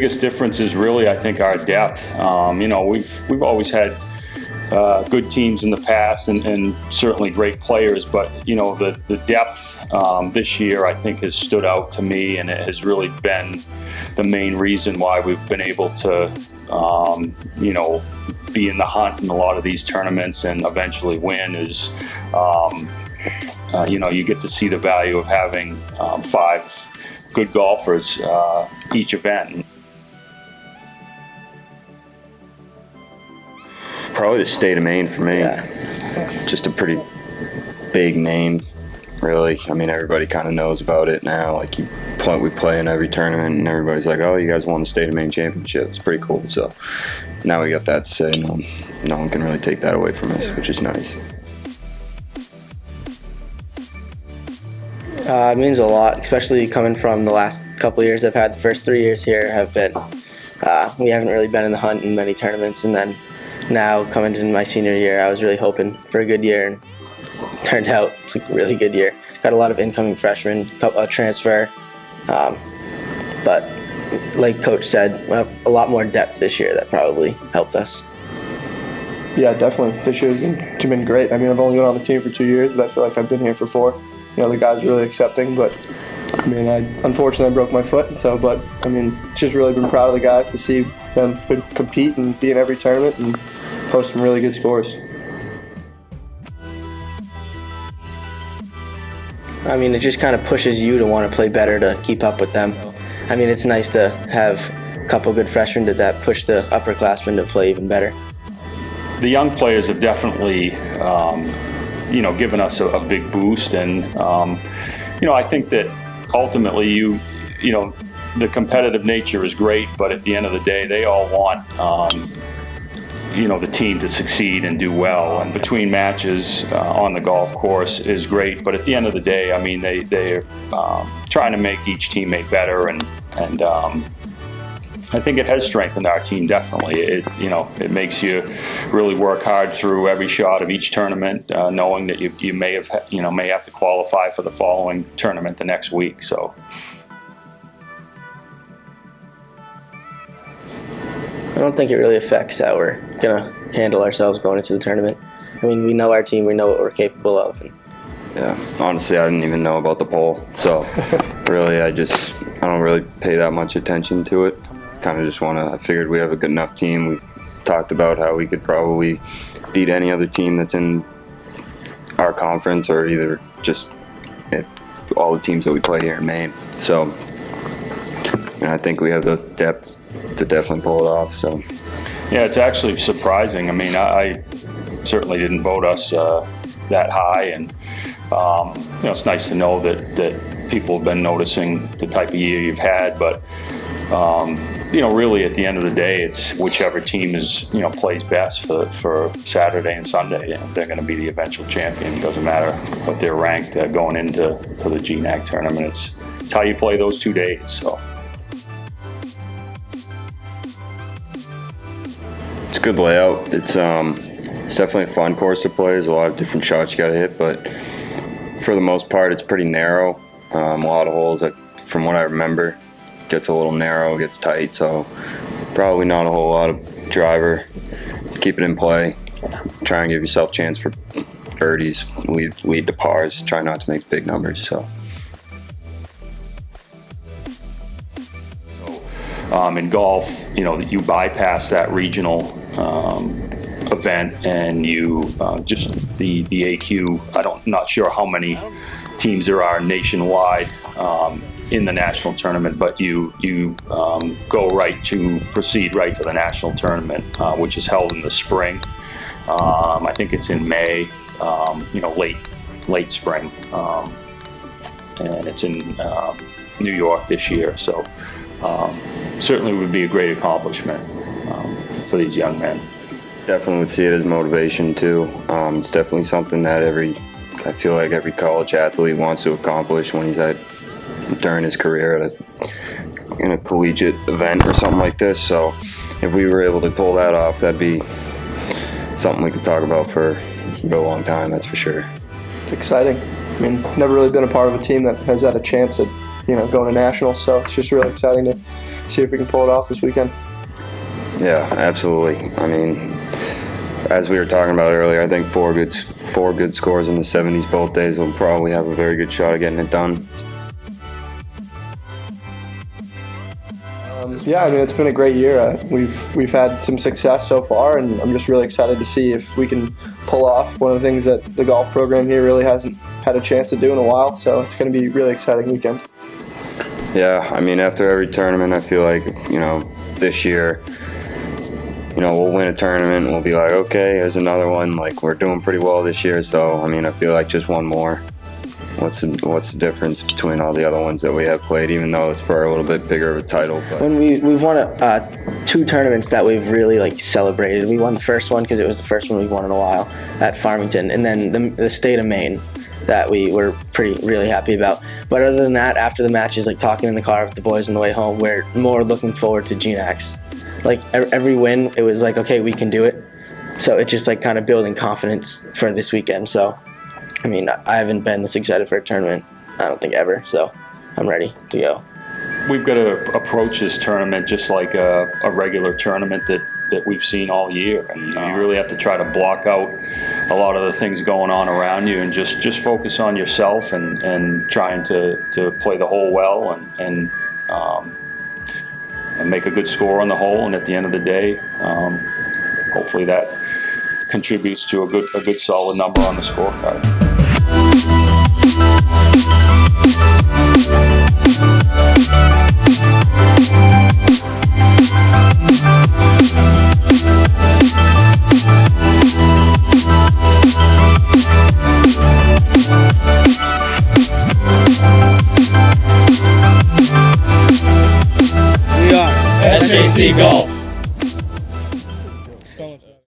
biggest difference is really, I think, our depth. You know, we've always had good teams in the past and certainly great players, but you know, the depth this year I think has stood out to me, and it has really been the main reason why we've been able to you know, be in the hunt in a lot of these tournaments and eventually win. Is you know, you get to see the value of having 5 good golfers each event. Probably the state of Maine for me. Yeah. Just a pretty big name, really. I mean, everybody kind of knows about it now. Like, we play in every tournament, and everybody's like, "Oh, you guys won the state of Maine championship." It's pretty cool. So now we got that to say. No one can really take that away from us, which is nice. It means a lot, especially coming from the last couple of years I've had. The first 3 years here have been, we haven't really been in the hunt in many tournaments, and then now coming into my senior year, I was really hoping for a good year, and it turned out it's a really good year. Got a lot of incoming freshmen, a transfer, but like Coach said, we have a lot more depth this year that probably helped us. Yeah, definitely. This year has been great. I mean, I've only been on the team for 2 years, but I feel like I've been here for 4. You know, the guys are really accepting, but I mean, unfortunately I broke my foot, but I mean, it's just really been proud of the guys to see them compete and be in every tournament and post some really good scores. I mean, it just kind of pushes you to want to play better to keep up with them. I mean, it's nice to have a couple good freshmen that push the upperclassmen to play even better. The young players have definitely you know, given us a big boost, and you know, I think that ultimately you know, the competitive nature is great, but at the end of the day they all want you know, the team to succeed and do well, and between matches on the golf course is great, but at the end of the day, I mean, they're trying to make each teammate better, and I think it has strengthened our team, definitely. You know, it makes you really work hard through every shot of each tournament, knowing that you may have to qualify for the following tournament the next week. So I don't think it really affects how we're gonna handle ourselves going into the tournament. I mean, we know our team, we know what we're capable of. Yeah, honestly, I didn't even know about the poll, so really, I don't really pay that much attention to it. Kind of just I figured we have a good enough team. We've talked about how we could probably beat any other team that's in our conference, or either just all the teams that we play here in Maine. So, and I think we have the depth to definitely pull it off. So, yeah, it's actually surprising. I mean, I certainly didn't vote us that high, and you know, it's nice to know that people have been noticing the type of year you've had, but you know, really at the end of the day, it's whichever team is, you know, plays best for Saturday and Sunday, and they're going to be the eventual champion. It doesn't matter what they're ranked going into the GNAC tournament. It's how you play those 2 days. So it's a good layout. It's definitely a fun course to play. There's a lot of different shots you got to hit, but for the most part, it's pretty narrow. A lot of holes, from what I remember, gets a little narrow, gets tight, so probably not a whole lot of driver. Keep it in play. Try and give yourself a chance for birdies, lead to pars. Try not to make big numbers. So in golf, you know, you bypass that regional event, and you just the AQ. Not sure how many teams there are nationwide in the national tournament, but you proceed right to the national tournament, which is held in the spring. I think it's in May, you know, late spring, and it's in New York this year. So certainly would be a great accomplishment for these young men. Definitely would see it as motivation too. It's definitely something that I feel like every college athlete wants to accomplish when he's during his career in a collegiate event or something like this. So if we were able to pull that off, that'd be something we could talk about for a long time, that's for sure. It's exciting. I mean, never really been a part of a team that has had a chance at, you know, going to nationals, so it's just really exciting to see if we can pull it off this weekend. Yeah, absolutely. I mean, as we were talking about earlier, I think four good scores in the 70s both days will probably have a very good shot at getting it done. Yeah, I mean, it's been a great year. We've had some success so far, and I'm just really excited to see if we can pull off one of the things that the golf program here really hasn't had a chance to do in a while. So it's going to be a really exciting weekend. Yeah, I mean, after every tournament, I feel like, this year, we'll win a tournament and we'll be like, okay, here's another one. Like, we're doing pretty well this year. So, I mean, I feel like just one more. What's the difference between all the other ones that we have played, even though it's for a little bit bigger of a title? But When we've won 2 tournaments that we've really celebrated. We won the first one because it was the first one we've won in a while at Farmington, and then the state of Maine that we were really happy about. But other than that, after the matches, talking in the car with the boys on the way home, we're more looking forward to GNACs. Every win, it was okay, we can do it. So it's just kind of building confidence for this weekend. So, I mean, I haven't been this excited for a tournament, I don't think ever. So I'm ready to go. We've got to approach this tournament just like a regular tournament that we've seen all year. And you really have to try to block out a lot of the things going on around you and just focus on yourself and trying to play the hole well and make a good score on the hole. And at the end of the day, hopefully that contributes to a good solid number on the scorecard. SJC Golf.